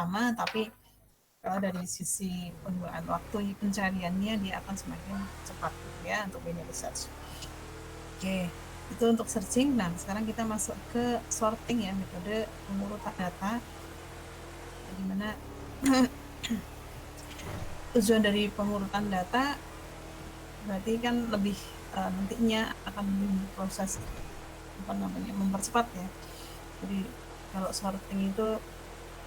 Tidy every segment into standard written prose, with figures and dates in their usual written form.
lama, tapi dari sisi penggunaan waktu pencariannya dia akan semakin cepat ya untuk linear research. Oke, itu untuk searching. Nah, sekarang kita masuk ke sorting ya, metode pengurutan data. Di mana tujuan dari pengurutan data berarti kan lebih nantinya akan proses mempercepat ya. Jadi kalau sorting itu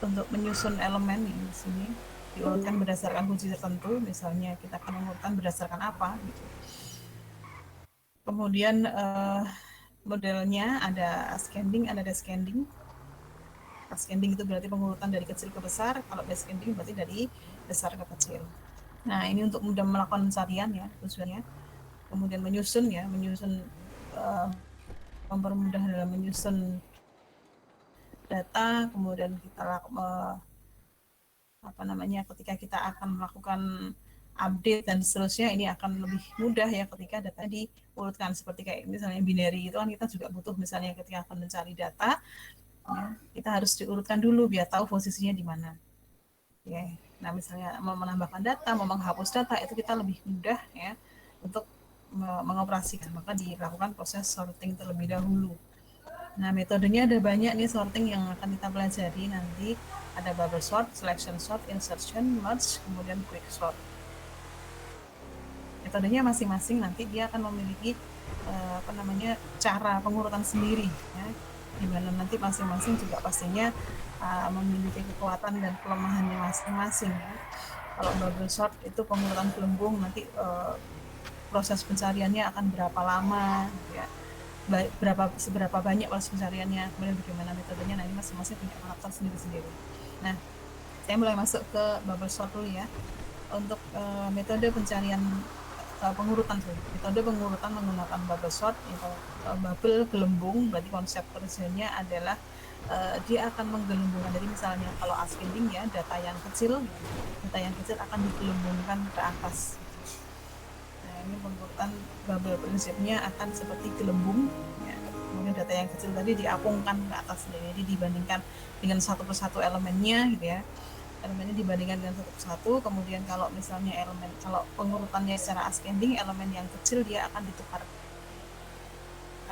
untuk menyusun elemen di sini diurutkan berdasarkan kunci tertentu, misalnya kita akan mengurutkan berdasarkan apa gitu. Kemudian modelnya ada ascending, ada descending. Ascending itu berarti pengurutan dari kecil ke besar, kalau descending berarti dari besar ke kecil. Nah, ini untuk mudah melakukan pencarian ya tujuannya. Kemudian menyusun ya, uh, mempermudah dalam menyusun data, kemudian kita ketika kita akan melakukan update dan seterusnya, ini akan lebih mudah ya ketika data diurutkan seperti kayak misalnya binary itu kan kita juga butuh, misalnya ketika akan mencari data ya, kita harus diurutkan dulu biar tahu posisinya di mana ya. Nah, misalnya mau menambahkan data, mau menghapus data, itu kita lebih mudah ya untuk mengoperasikan, maka dilakukan proses sorting terlebih dahulu. Nah, metodenya ada banyak nih sorting yang akan kita pelajari nanti. Ada bubble sort, selection sort, insertion, merge, kemudian quick sort. Metodenya masing-masing nanti dia akan memiliki cara pengurutan sendiri ya, di mana nanti masing-masing juga pastinya memiliki kekuatan dan kelemahannya masing-masing ya. Kalau bubble sort itu pengurutan gelembung, nanti proses pencariannya akan berapa lama ya, seberapa banyak proses pencariannya, kemudian bagaimana metodenya, nanti masing-masing punya karakter sendiri-sendiri. Nah, saya mulai masuk ke bubble sort dulu ya. Untuk metode pencarian metode pengurutan menggunakan bubble sort itu, bubble gelembung, berarti konsep kerjanya adalah dia akan menggelembungkan. Jadi misalnya kalau ascending ya, data yang kecil akan digelembungkan ke atas. Nah, ini pengurutan bubble prinsipnya akan seperti gelembung ya. Kemudian data yang kecil tadi diapungkan ke atas, jadi dibandingkan dengan satu persatu elemennya gitu ya, elemennya dibandingkan dengan satu persatu. Kemudian kalau misalnya kalau pengurutannya secara ascending, elemen yang kecil dia akan ditukarkan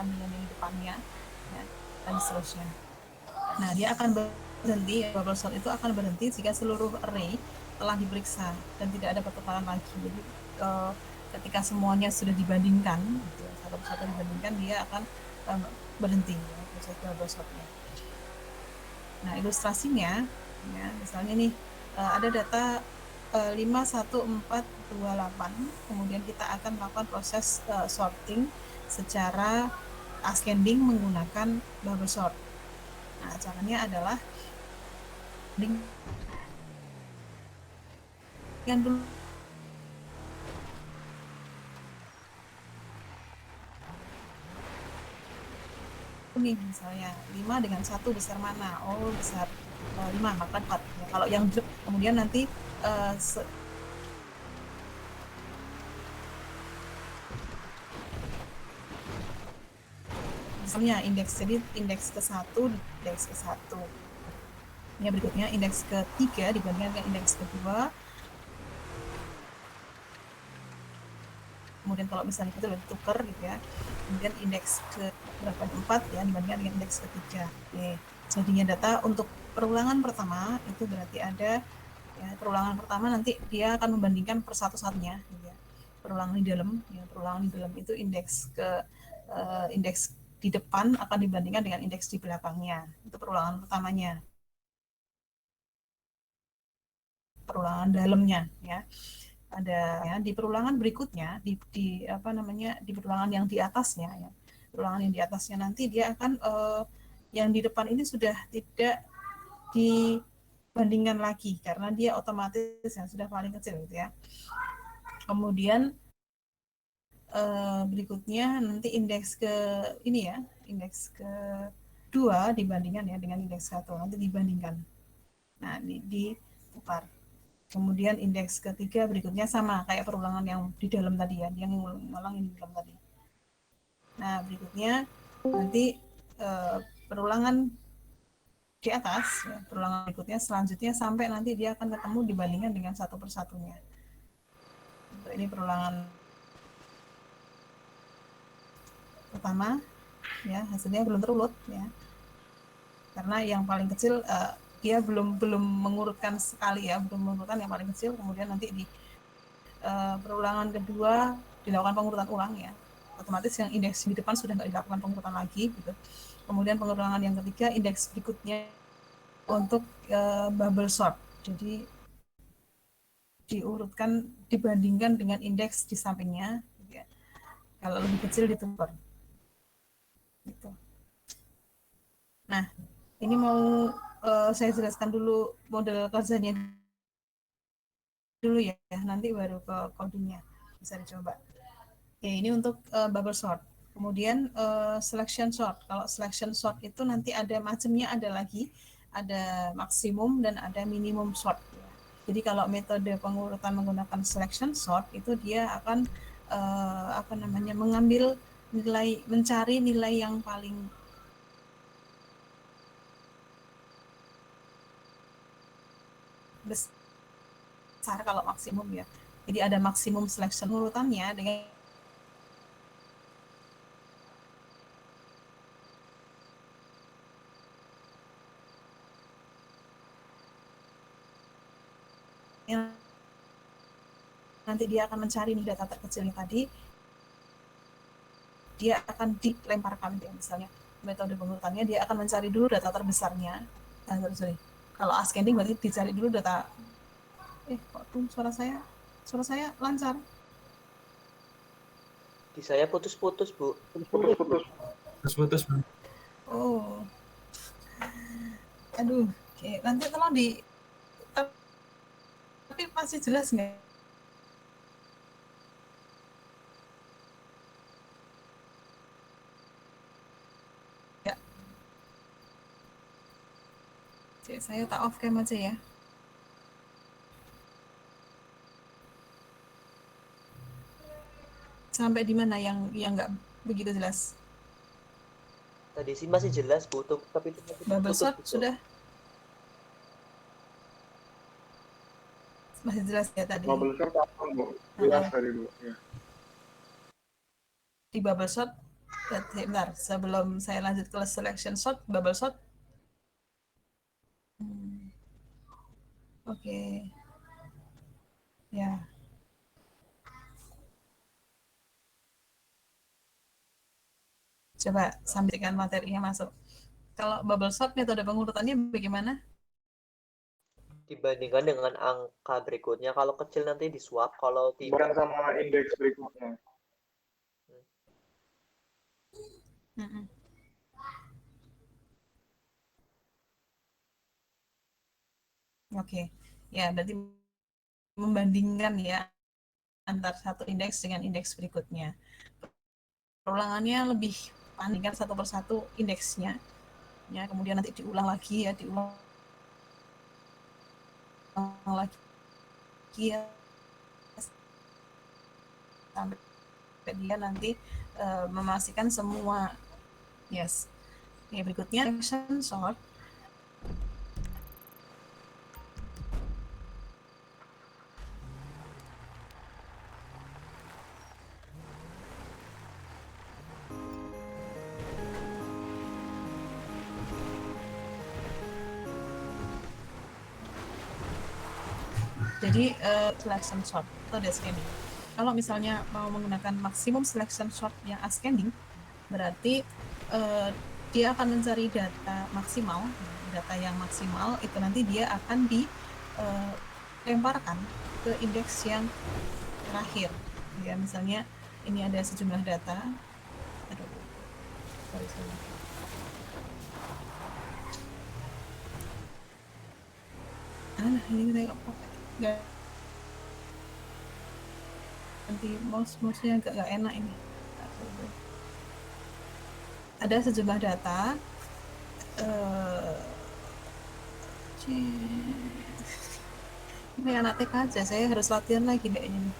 dengan yang depannya ya, dan seterusnya. Nah, dia akan berhenti, bubble sort itu akan berhenti jika seluruh array telah diperiksa dan tidak ada pertukaran lagi. Jadi ketika semuanya sudah dibandingkan gitu, satu persatu dibandingkan, dia akan berhenti ya, proses bubble sortnya. Nah, ilustrasinya ya, misalnya nih ada data 51428, kemudian kita akan melakukan proses sorting secara ascending menggunakan bubble sort. Nah, caranya adalah dengan dulu nih, misalnya 5 dengan 1 besar mana? Oh, besar 5, maka 4 ya. Kalau yang kemudian nanti misalnya jadi indeks ke-1, indeks ke-1 ya, berikutnya indeks ke-3 dibandingkan dengan indeks ke-2, kemudian kalau misalnya kita udah tuker gitu ya, kemudian indeks ke berapa 4 ya dibandingkan dengan indeks ke-3. Oke, jadinya data untuk perulangan pertama itu berarti ada ya, perulangan pertama nanti dia akan membandingkan per satu-satunya gitu ya. Perulangan di dalam ya, perulangan di dalam itu indeks di depan akan dibandingkan dengan indeks di belakangnya. Itu perulangan pertamanya. Perulangan dalamnya ya. Ada ya, di perulangan berikutnya di perulangan yang di atasnya ya. Perulangan yang di atasnya nanti dia akan yang di depan ini sudah tidak dibandingkan lagi karena dia otomatis yang sudah paling kecil gitu ya. Kemudian berikutnya nanti indeks ke ini ya, indeks ke 2 dibandingkan ya dengan indeks 1, nanti dibandingkan. Nah, ditukar. Kemudian indeks ketiga berikutnya sama kayak perulangan yang di dalam tadi ya, yang ngulang di dalam tadi. Nah, berikutnya nanti perulangan di atas ya, perulangan berikutnya selanjutnya sampai nanti dia akan ketemu dibandingkan dengan satu persatunya. Ini perulangan pertama ya, hasilnya belum terurut ya, karena yang paling kecil dia belum mengurutkan sekali ya, belum mengurutkan yang paling kecil, kemudian nanti di perulangan kedua dilakukan pengurutan ulang ya, otomatis yang indeks di depan sudah nggak dilakukan pengurutan lagi gitu. Kemudian pengurangan yang ketiga, indeks berikutnya untuk bubble sort, jadi diurutkan dibandingkan dengan indeks di sampingnya gitu ya. Kalau lebih kecil ditumpar gitu. Nah, ini mau saya jelaskan dulu model kerjanya dulu ya, nanti baru ke codingnya bisa dicoba. Ya, ini untuk bubble sort. Kemudian selection sort. Kalau selection sort itu nanti ada macamnya, ada lagi, ada maksimum dan ada minimum sort. Jadi kalau metode pengurutan menggunakan selection sort itu dia akan mengambil nilai, mencari nilai yang paling besar kalau maksimum ya. Jadi ada maksimum selection urutannya dengan nanti dia akan mencari nih data terkecilnya tadi, dia akan dilemparkan ya, misalnya metode pengurutannya dia akan mencari dulu data terbesarnya. Kalau ascending berarti dicari dulu data. Kok tuh suara saya lancar? Di saya putus-putus, Bu. Putus-putus. Oh, aduh, oke. Nanti tolong di, tapi masih jelas nggak? Ya, oke, saya tak off cam aja ya. Sampai di mana yang nggak begitu jelas? Tadi sih masih jelas, Bu, tapi Bubble sort putus-putus. sudah masih jelas ya tadi. Bubble sort apa, Bu? Jelas tadi, Bu. Ya. Di bubble sort, bentar, sebelum saya lanjut ke selection sort, bubble sort. Oke. Ya. Coba sampaikan materinya masuk. Kalau bubble sort metode pengurutannya bagaimana? Dibandingkan dengan angka berikutnya, kalau kecil nanti di swap, kalau tidak Bukan sama indeks berikutnya. Oke. Ya, berarti membandingkan ya antar satu indeks dengan indeks berikutnya. Perulangannya lebih bandingkan satu persatu indeksnya. Ya, kemudian nanti diulang lagi ya, diulang lagi ya, sampai dia nanti memastikan semua. Yes. Ya, berikutnya selection sort. Jadi selection sort atau descending. Kalau misalnya mau menggunakan maksimum selection sort yang ascending, berarti dia akan mencari data maksimal, data yang maksimal itu nanti dia akan dilemparkan ke indeks yang terakhir. Ya, misalnya ini ada sejumlah data. Aduh, sorry. Ini saya nggak ganti mouse-nya agak nggak enak ini. Ada sejumlah data. Ini anak TK aja, saya harus latihan lagi kayaknya.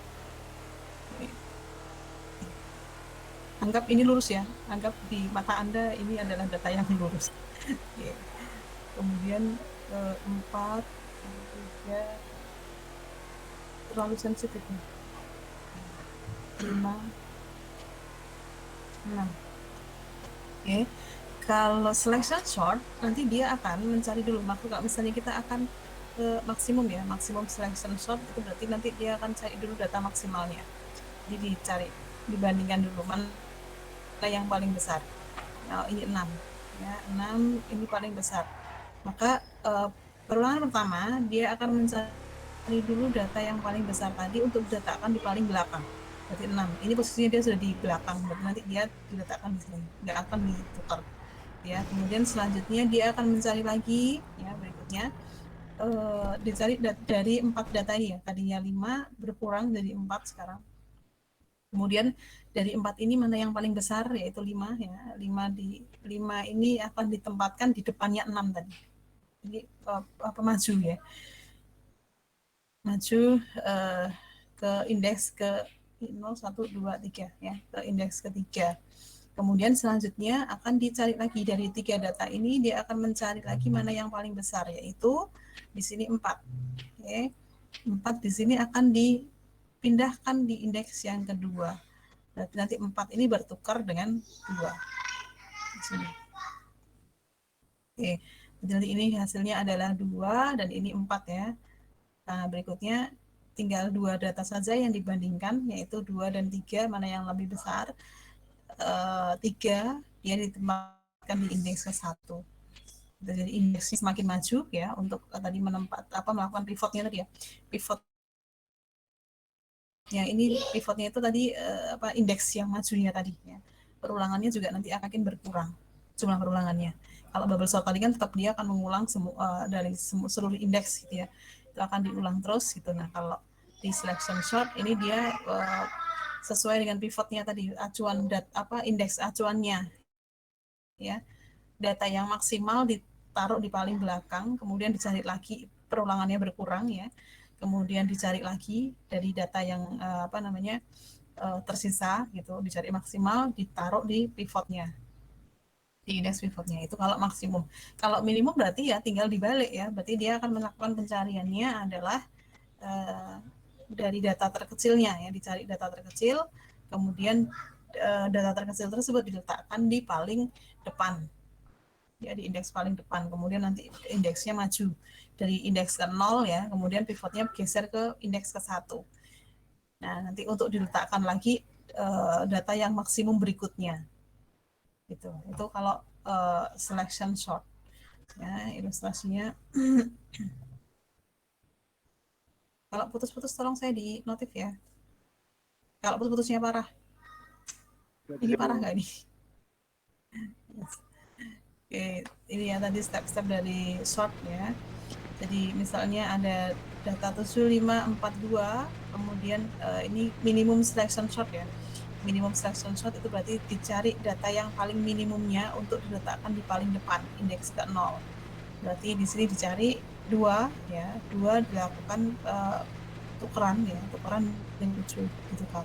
Anggap ini lurus ya, anggap di mata Anda ini adalah data yang lurus. kemudian 4, 3, terlalu sensitif nih. 5, 6. Oke. Kalau selection sort, nanti dia akan mencari dulu. Maka kalau misalnya kita akan ke maksimum ya, maksimum selection sort itu berarti nanti dia akan cari dulu data maksimalnya. Jadi dicari, dibandingkan dulu mana yang paling besar. Nah, ini 6. Ya, 6 ini paling besar. Maka perulangan pertama dia akan mencari dulu data yang paling besar tadi untuk diletakkan di paling belakang. Berarti 6. Ini posisinya dia sudah di belakang, berarti nanti dia diletakkan di sini, nggak akan ditukar. Ya, kemudian selanjutnya dia akan mencari lagi, ya berikutnya dicari dari 4 data ini ya, tadinya 5 berkurang jadi 4 sekarang. Kemudian dari 4 ini mana yang paling besar, yaitu 5 ya. 5 ini akan ditempatkan di depannya 6 tadi. Jadi maju ya. Maju ke indeks ke 0, 1, 2, 3 ya, ke indeks ketiga. Kemudian selanjutnya akan dicari lagi dari 3 data ini, dia akan mencari lagi mana yang paling besar, yaitu di sini 4. Oke. 4 di sini akan dipindahkan di indeks yang kedua. Berarti nanti 4 ini bertukar dengan 2 di sini. Oke. Jadi ini hasilnya adalah 2 dan ini 4 ya. Nah, berikutnya tinggal 2 data saja yang dibandingkan, yaitu 2 dan 3 mana yang lebih besar. 3 dia ditempatkan di indeks ke-1. Jadi indeksnya semakin maju ya untuk tadi melakukan pivotnya tadi ya. Pivotnya ini pivotnya itu tadi indeks yang majunya tadi ya. Perulangannya juga nanti akan berkurang jumlah perulangannya. Kalau bubble sort tadi kan tetap dia akan mengulang dari seluruh indeks gitu ya. Itu akan diulang terus gitu. Nah, kalau di selection sort ini dia sesuai dengan pivotnya tadi, acuan indeks acuannya ya. Data yang maksimal ditaruh di paling belakang, kemudian dicari lagi, perulangannya berkurang ya. Kemudian dicari lagi dari data yang tersisa gitu, dicari maksimal, ditaruh di pivotnya, di indeks pivotnya. Itu kalau maksimum. Kalau minimum berarti ya tinggal dibalik ya, berarti dia akan melakukan pencariannya adalah dari data terkecilnya ya, dicari data terkecil, kemudian data terkecil tersebut diletakkan di paling depan ya, di indeks paling depan, kemudian nanti indeksnya maju dari indeks ke 0 ya, kemudian pivotnya geser ke indeks ke 1. Nah, nanti untuk diletakkan lagi data yang maksimum berikutnya gitu. Itu kalau selection sort ya, ilustrasinya. Kalau putus-putus tolong saya di notif ya, kalau putus-putusnya parah. Ini parah nggak nih? Yes. Oke, ini ya tadi step-step dari sort ya. Jadi misalnya ada data 7542, kemudian ini minimum selection sort ya. Minimum selection sort itu berarti dicari data yang paling minimumnya untuk diletakkan di paling depan, indeks ke 0. Berarti di sini dicari 2 ya, 2 dilakukan tukeran ya, tukeran dengan 7 gitu kan.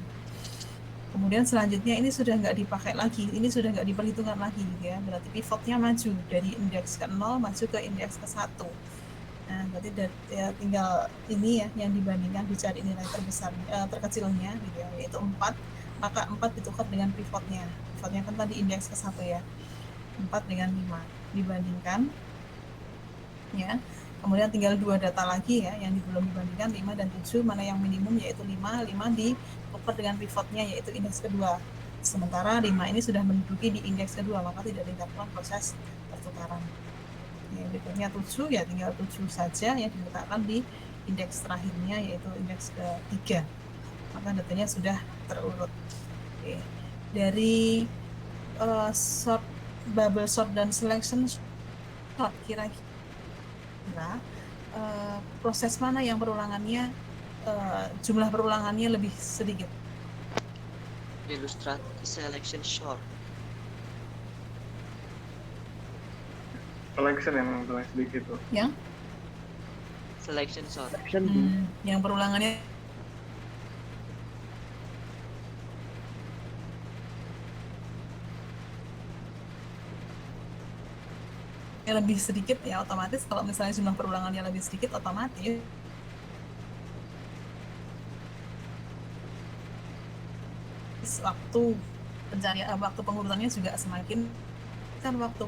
Kemudian selanjutnya ini sudah nggak dipakai lagi, ini sudah nggak diperhitungkan lagi gitu ya. Berarti pivotnya maju dari indeks ke 0 maju ke indeks ke 1. Nah, berarti ya tinggal ini ya yang dibandingkan, dicari nilai terkecilnya gitu ya, yaitu 4. Maka 4 ditukar dengan pivotnya. Pivotnya kan tadi indeks ke 1 ya. 4 dengan 5 dibandingkan ya. Kemudian tinggal 2 data lagi ya yang belum dibandingkan, 5 dan 7, mana yang minimum yaitu 5 ditukar dengan pivotnya yaitu indeks kedua. Sementara 5 ini sudah menduduki di indeks kedua, maka tidak dilakukan proses pertukaran. Ya, berikutnya 7 ya tinggal 7 saja yang diletakkan di indeks terakhirnya yaitu indeks ketiga. Maka datanya sudah terurut. Oke. Dari bubble sort dan selection sort, kira-kira proses mana yang perulangannya jumlah perulangannya lebih sedikit? Illustrate selection sort. Selection yang paling sedikit tuh. Yang? Selection sort. Yang perulangannya lebih sedikit ya otomatis kalau misalnya jumlah perulangannya lebih sedikit otomatis waktu pencarian waktu pengurutannya juga semakin kan waktu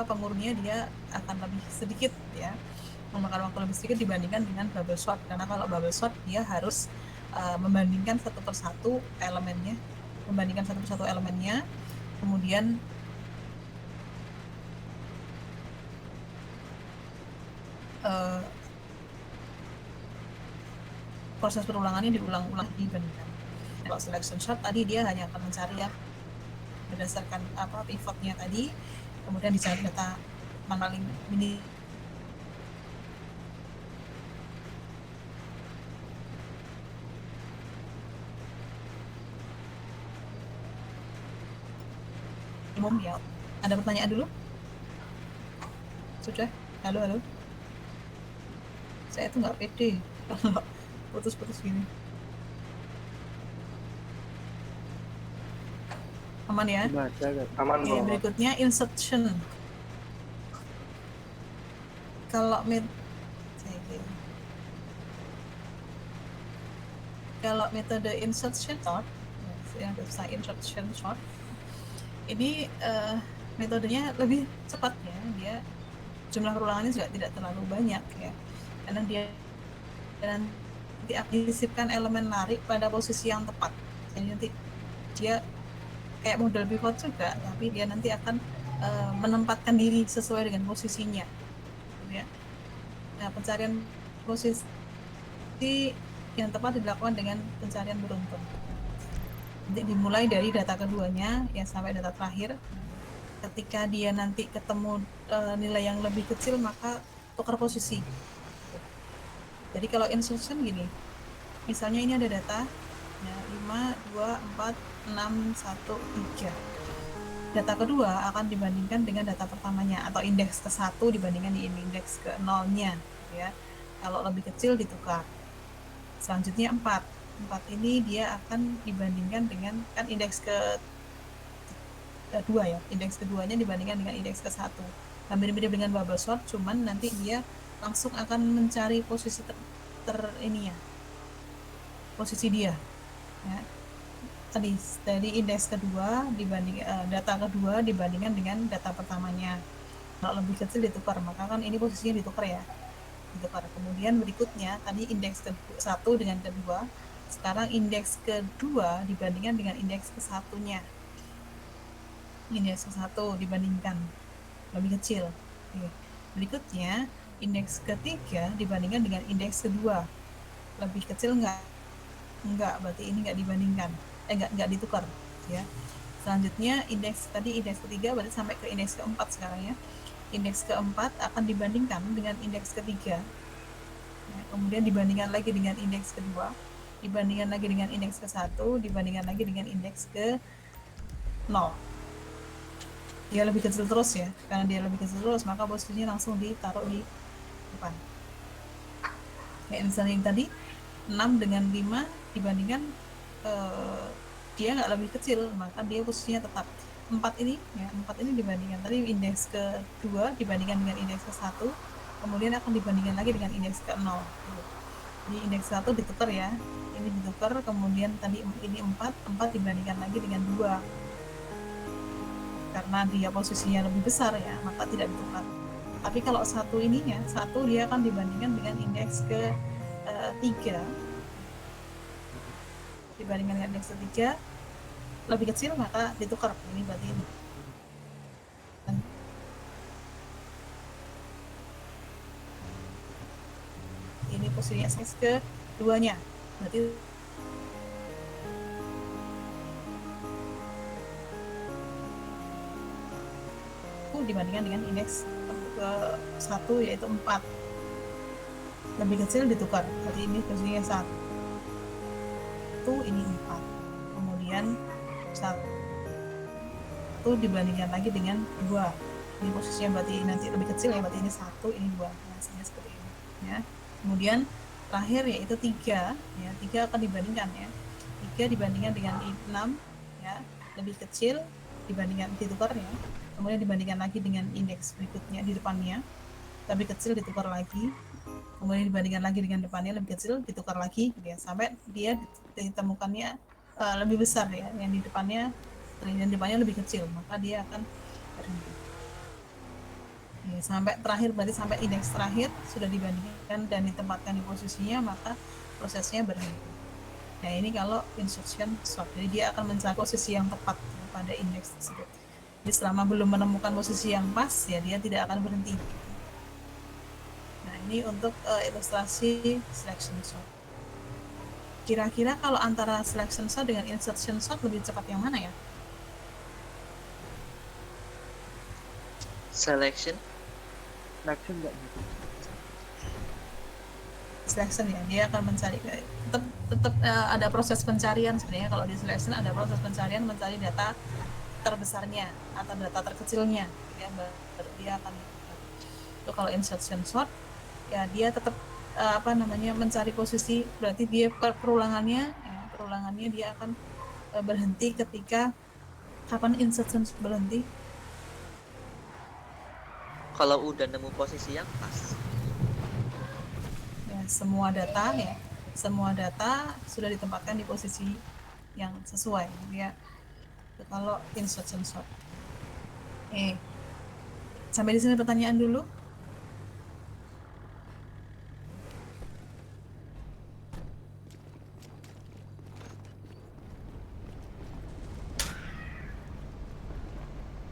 pengurunnya dia akan lebih sedikit ya, memakan waktu lebih sedikit dibandingkan dengan bubble sort, karena kalau bubble sort dia harus membandingkan satu persatu elemennya, kemudian proses perulangannya diulang-ulang dibandingkan. Kalau selection shot tadi dia hanya akan mencari ya berdasarkan pivotnya tadi, kemudian dicari data paling minimum ya. Ada pertanyaan dulu? Sudah? Halo? Saya tuh nggak pede kalau putus-putus gini. Aman ya? Aman, Oke, Bang. berikutnya insertion. Kalau metode insertion short, yang saya insertion short, ini metodenya lebih cepat ya, dia jumlah perulangannya juga tidak terlalu banyak ya, karena dia nanti aktifkan elemen lari pada posisi yang tepat. Jadi nanti dia kayak model pivot juga, tapi dia nanti akan menempatkan diri sesuai dengan posisinya ya. Nah, pencarian posisi yang tepat dilakukan dengan pencarian beruntun. Nanti dimulai dari data keduanya ya sampai data terakhir. Ketika dia nanti ketemu nilai yang lebih kecil, maka tukar posisi. Jadi kalau insertion gini, misalnya ini ada data ya, 5, 2, 4, 6, 1, 3. Data kedua akan dibandingkan dengan data pertamanya, atau indeks ke 1 dibandingkan di indeks ke 0-nya ya. Kalau lebih kecil ditukar. Selanjutnya 4 ini dia akan dibandingkan dengan kan indeks ke 2 ya, indeks keduanya dibandingkan dengan indeks ke 1. Hampir mirip dengan bubble sort, cuman nanti dia langsung akan mencari posisi posisi dia ya. Tadi dari indeks kedua dibanding data kedua dibandingkan dengan data pertamanya. Kalau lebih kecil ditukar, maka kan ini posisinya ditukar ya, ditukar. Kemudian berikutnya tadi indeks ke 1 dengan kedua, sekarang indeks kedua dibandingkan dengan indeks ke 1-nya. Indeks ke 1 dibandingkan lebih kecil. Oke. Berikutnya indeks ketiga dibandingkan dengan indeks kedua, lebih kecil enggak, berarti ini enggak dibandingkan, enggak ditukar ya. Selanjutnya indeks ketiga berarti sampai ke indeks keempat sekarang ya. Indeks keempat akan dibandingkan dengan indeks ketiga ya, kemudian dibandingkan lagi dengan indeks kedua, dibandingkan lagi dengan indeks ke 1, dibandingkan lagi dengan indeks ke 0. Dia lebih kecil terus ya, karena dia lebih kecil terus maka posisinya langsung ditaruh di depan. Kayak misalnya yang tadi 6 dengan 5 dibandingkan dia nggak lebih kecil, maka dia posisinya tetap 4 ini ya, 4 ini dibandingkan tadi indeks kedua dibandingkan dengan indeks ke 1, kemudian akan dibandingkan lagi dengan indeks ke 0. Jadi indeks 1 ditukar ya, ini ditukar, kemudian tadi ini 4 dibandingkan lagi dengan 2. Karena dia posisinya lebih besar ya, maka tidak ditukar. Tapi kalau 1 ininya, 1 dia akan dibandingkan dengan indeks ke 3 dibandingkan dengan indeks ke 3 lebih kecil, maka ditukar. Ini berarti ini posisinya indeks ke 2-nya, berarti dibandingkan dengan indeks ke 1 yaitu 4, lebih kecil ditukar, berarti ini posisinya 1, ini 4, kemudian 1 dibandingkan lagi dengan 2, ini posisinya berarti nanti lebih kecil ya, berarti ini 1, ini 2, hasilnya seperti ini ya. Kemudian terakhir yaitu 3 ya, 3 akan dibandingkan ya, 3 dibandingkan dengan 6 ya, lebih kecil dibandingkan ditukar ya, kemudian dibandingkan lagi dengan indeks berikutnya di depannya, lebih kecil ditukar lagi, kemudian dibandingkan lagi dengan depannya lebih kecil ditukar lagi, gitu ya, sampai dia ditemukannya lebih besar ya, yang di depannya lebih kecil, maka dia akan berhenti. Oke, sampai terakhir berarti sampai indeks terakhir sudah dibandingkan dan ditempatkan di posisinya, maka prosesnya berhenti. Nah ini kalau instruction sort, jadi dia akan mencari posisi yang tepat pada indeks tersebut. Jadi selama belum menemukan posisi yang pas, ya dia tidak akan berhenti. Nah ini untuk ilustrasi selection sort. Kira-kira kalau antara selection sort dengan insertion sort lebih cepat yang mana ya? Selection. Selection ya, dia akan mencari, tetap ada proses pencarian sebenarnya. Kalau di selection ada proses pencarian, mencari data terbesarnya atau data terkecilnya, ya, baru dia akan. Itu kalau insertion sort ya dia tetap mencari posisi, berarti dia perulangannya dia akan berhenti ketika kapan insertion berhenti. Kalau udah nemu posisi yang pas. Ya, semua data sudah ditempatkan di posisi yang sesuai, ya. Itu kalau insertion sort. Sampai di sini pertanyaan dulu.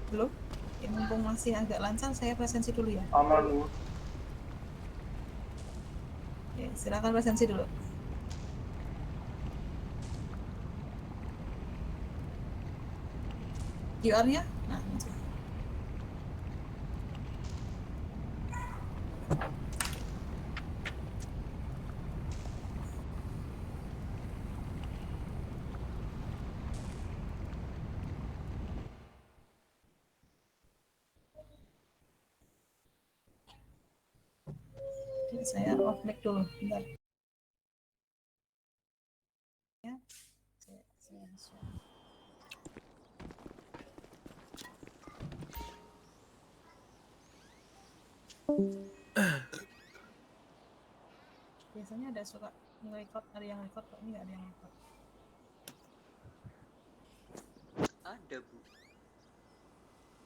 Belum? Ya, mumpung masih agak lancar, saya presensi dulu ya. Aman Bu. Oke, silakan presensi dulu. QR-nya? Nah, muncul. Oke, saya off mic dulu, bentar. Ya, saya share. Biasanya ada suka nge-record, ada yang record, kok ini nggak ada yang record. Ada, Bu.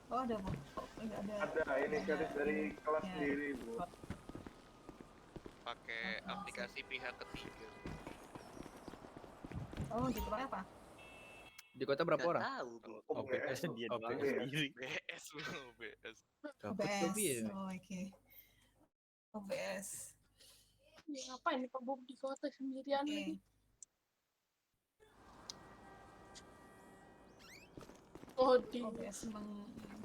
Oh ada Bu, kok nggak ada? Ada inisiatif dari kelas Ya, sendiri Bu. record. Pakai aplikasi pihak ketiga. Oh gitu, pakai apa? Di kota berapa Nggak orang? tahu, Bu. OBS dia OBS. doang sendiri. BS lu, BS. Dapat OBS. lebih ya. Oh, oke. OBS. Ya, ngapain Pak Bob di kota sendirian Oke. lagi? Oh, di OBS memang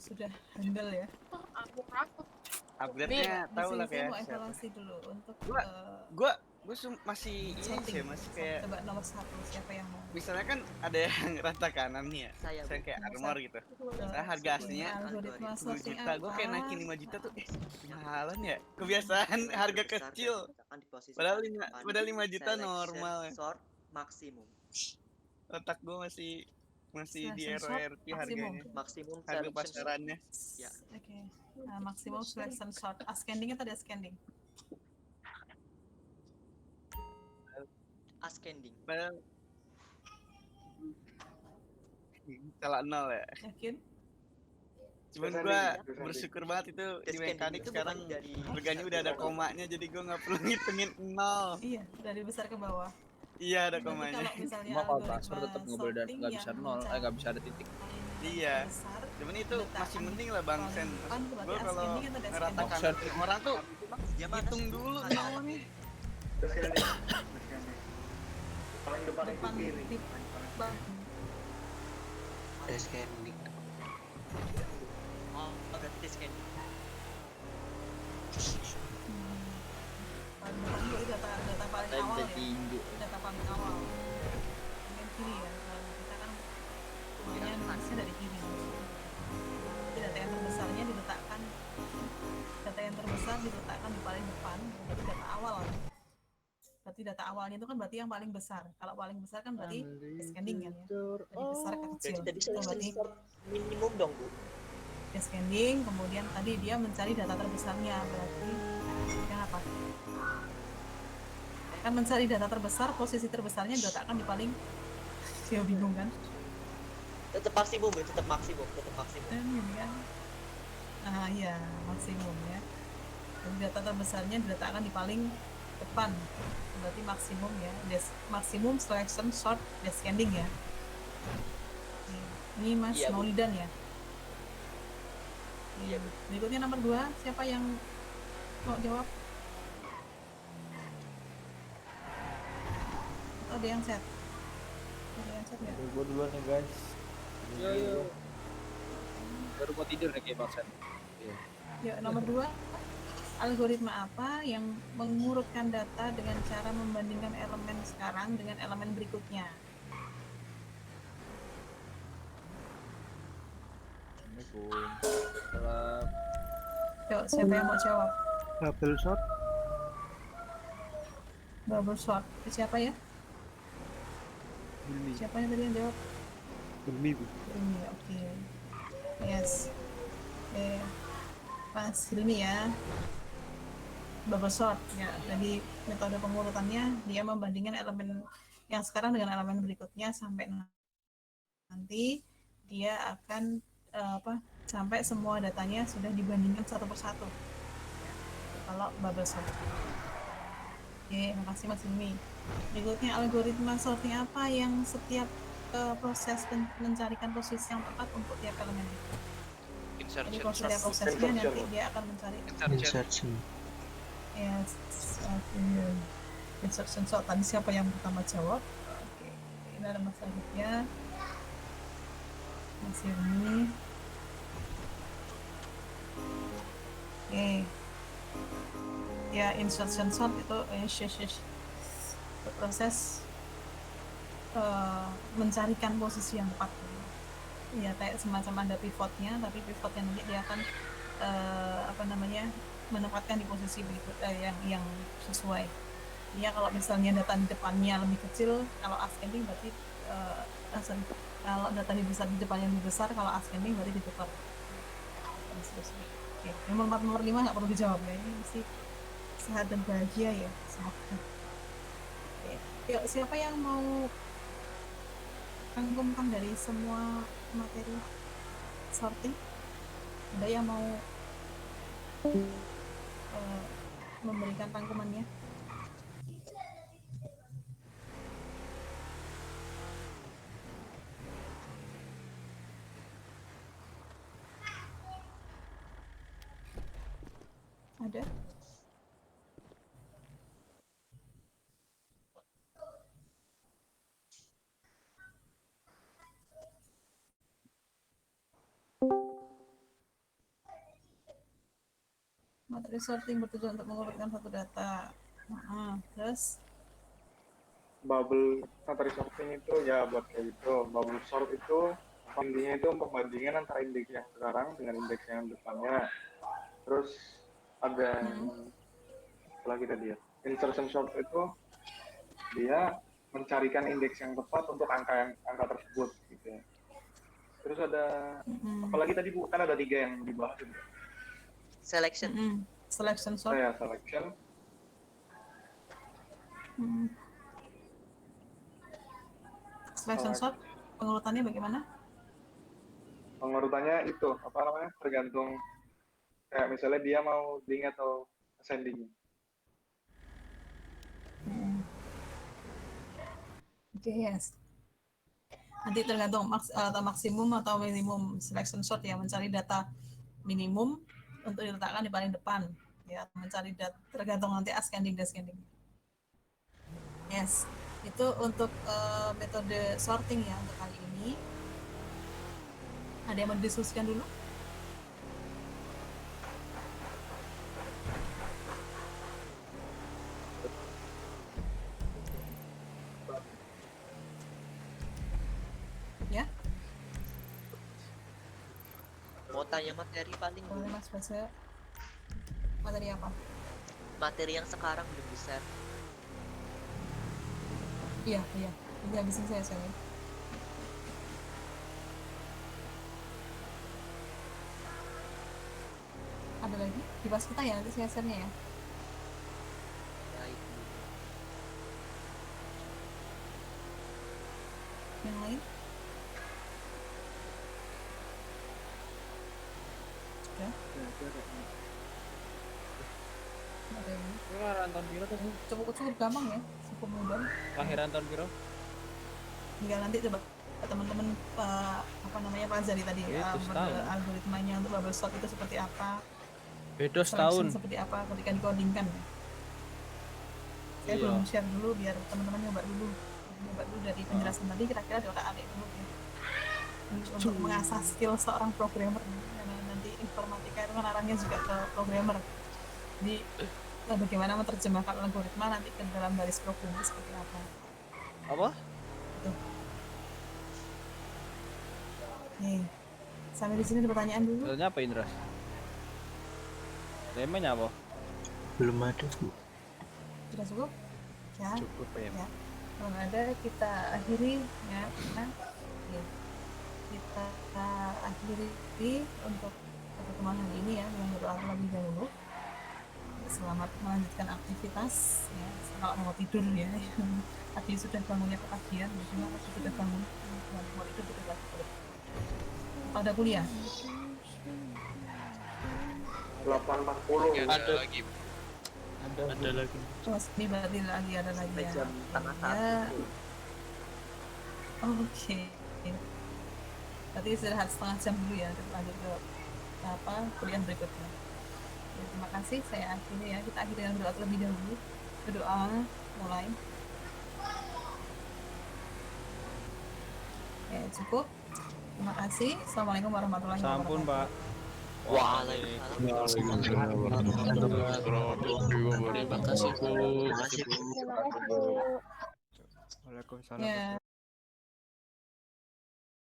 sudah handal ya. aku rakut. Upgrade-nya Di tahu sini lah saya kayak mau siapa. evaluasi dulu untuk Gua masih ini sorting. sih masih kayak Coba nomor 1 siapa yang mau? misalnya kan ada yang rata kanan nih ya. Saya, Saya Bu. kayak Nomor armor satu. gitu. Ke Saya harga aslinya algoritma 10 sorting juta. Gue kayak apa? naikin 5 juta tuh jalan ya. Kebiasaan harga Besar dan kecil. diletakkan di posisi Padahal paling 5 depan. padahal 5 juta Selection normal ya. Sort maksimum. Otak gue masih di Selection sort RORP maksimum. harganya. Maksimum Harga selection sort. pasarannya. Ya. Oke. Maksimum selection sort. Ascending atau descending? Ascending. Padahal salah nol ya. Yakin? Cuman Descending, gue descending. bersyukur banget itu di Descending mekanik itu sekarang bukan dari harganya udah ada komanya jadi gue nggak perlu ngitungin nol. Iya, dari besar ke bawah. Iya ada Berarti komanya. kalau misalnya Cuma kalau algoritma transfer tetap nggak boleh sorting nggak bisa yang nol, mencari nggak bisa ada titik. Iya. besar, Cuman itu masih letakkan mending lah Bang Sen. paling depan, Gue berarti kalau ascending atau descending? ngeratakan Descending. orang tuh Dia mana hitung sih? dulu Ada. nolnya. Descending. Paling depan itu Depan kiri. di bawah. Descending. Oh, berarti descending. Paling depan itu data paling awal ya. Data paling awal. Yang kiri ya. Kalau kita kan kemudian nulisnya dari kiri. Jadi data yang terbesarnya diletakkan, di paling depan. Berarti data awal. Berarti data awalnya itu kan berarti yang paling besar. Kalau paling besar kan berarti descending kan ya. Dari besar ke kecil. Jadi Itu selection berarti sort minimum dong, Bu. descending, kemudian tadi dia mencari data terbesarnya, berarti yang apa? Kan mencari data terbesar, posisi terbesarnya diletakkan di paling dia bingung kan? Tetap maksimum ya, tetap maksimum. Dan ini kan, nah iya maksimum ya. Jadi data terbesarnya diletakkan di paling depan, berarti maksimum ya, maksimum selection sort descending ya. Ini Mas Iya, Bu. Maulidan ya. Iya, Bu. Berikutnya nomor 2, siapa yang mau jawab? Oh, ada yang set. Ada yang set ya? Gue duluan ya guys. Yo. Baru mau tidur nih kayak Bang Sen. Yuk, nomor 2. Algoritma apa yang mengurutkan data dengan cara membandingkan elemen sekarang dengan elemen berikutnya? Assalamualaikum. Salam. Yuk, siapa yang mau jawab? Bubble shot. Bubble sort. Siapa ya? Hilmi. Siapa yang tadi yang jawab? Hilmi, Bu. Hilmi, oke. Yes. Oke. Mas Hilmi ya. Bubble sort ya. Jadi metode pengurutannya dia membandingkan elemen yang sekarang dengan elemen berikutnya sampai nanti dia akan sampai semua datanya sudah dibandingkan satu persatu. Ya, kalau bubble sort. Oke, makasih Mas Hilmi. Berikutnya algoritma sorting apa yang setiap proses mencarikan posisi yang tepat untuk tiap elemen. Jadi Insertion setiap sort. prosesnya nanti dia akan mencari Insertion. yes, insertion sort. Tadi siapa yang pertama jawab? Oke, ini ada Mas Aditya, Mas Hilmi. Oke, ya insertion sort itu proses mencarikan posisi yang tepat. Ya kayak semacam ada pivotnya, tapi pivotnya nanti dia akan menempatkan di posisi berikut yang sesuai. Ya kalau misalnya data di depannya lebih kecil, kalau ascending berarti kalau data di depannya lebih besar, kalau ascending berarti ditukar. Oke, nomor 5 nggak perlu dijawab ya, ini mesti sehat dan bahagia ya. Semoga. Oke, yuk siapa yang mau rangkumkan dari semua materi sorting? Ada yang mau memberikan rangkumannya? Ada? Materi sorting bertujuan untuk mengurutkan satu data. Terus Bubble materi sorting itu ya buat kayak gitu. Bubble sort itu intinya itu pembandingan antara indeks yang sekarang dengan indeks yang depannya. Terus ada apa lagi tadi ya? Insertion sort itu dia mencarikan indeks yang tepat untuk angka tersebut gitu ya. Terus ada apalagi tadi Bu, kan ada 3 yang dibahas itu. Selection. Selection sort. Saya selection. Selection sort pengurutannya bagaimana? Pengurutannya itu apa namanya? Tergantung kayak misalnya dia mau ding atau ascending. Oke, yes. Nanti tergantung maksimum atau minimum selection sort ya, mencari data minimum untuk diletakkan di paling depan ya, mencari data tergantung nanti ascending descending. Yes, itu untuk metode sorting ya untuk kali ini. Ada yang mau didiskusikan dulu? Ya, Mau tanya materi paling boleh dulu. Mas Basa. Materi apa? Materi yang sekarang belum bisa. Iya. Ini habisin saya. Ada lagi di pas kita ya nanti CSR-nya ya. Ya itu. Yang lain? Sudah? Ada yang lain? Lahiran tahun piro tuh? Cukup gampang ya, cukup mudah. Lahiran tahun piro? Tinggal nanti coba teman-teman apa namanya Pak Zari tadi Itu setahun. algoritmanya untuk bubble sort itu seperti apa, Beda selection setahun. seperti apa ketika dikodingkan. Saya Iya. belum share dulu biar teman-teman nyoba dulu dari penjelasan tadi kira-kira di otak adik dulu ya. Untuk mengasah skill seorang programmer karena nanti informatika itu kan arahnya juga ke programmer. Jadi bagaimana menerjemahkan algoritma nanti ke dalam baris programnya seperti apa. Apa? Nih, sampai di sini ada pertanyaan dulu. Tanya apa Indra? Temanya apa? Belum ada, Bu. Sudah cukup? Ya. Cukup ya. Ya. Kalau nggak ada kita akhiri ya. Nah, ya. Kita akhiri untuk pertemuan hari ini ya dengan berdoa terlebih dahulu. Selamat melanjutkan aktivitas ya. Kalau mau tidur ya. Tadi sudah bangunnya kepatian, jadi masih sudah bangun. Mau tidur tidur lagi. Ada kuliah? 8.40. Ada lagi. Ada lagi. Terus ini berarti lagi ada lagi Sampai ya. jam setengah Ya. 1. Oke. Berarti istirahat setengah jam dulu ya, terus lanjut ke apa kuliah berikutnya. Ya, terima kasih, saya akhiri ya. Kita akhiri dengan berdoa terlebih dahulu. Berdoa mulai. Ya, cukup. Terima kasih. Assalamualaikum warahmatullahi wabarakatuh. Sampun, Pak. Waalaikumsalam. Terima kasih, Bu. Terima kasih, Bu. Waalaikumsalam. Ya.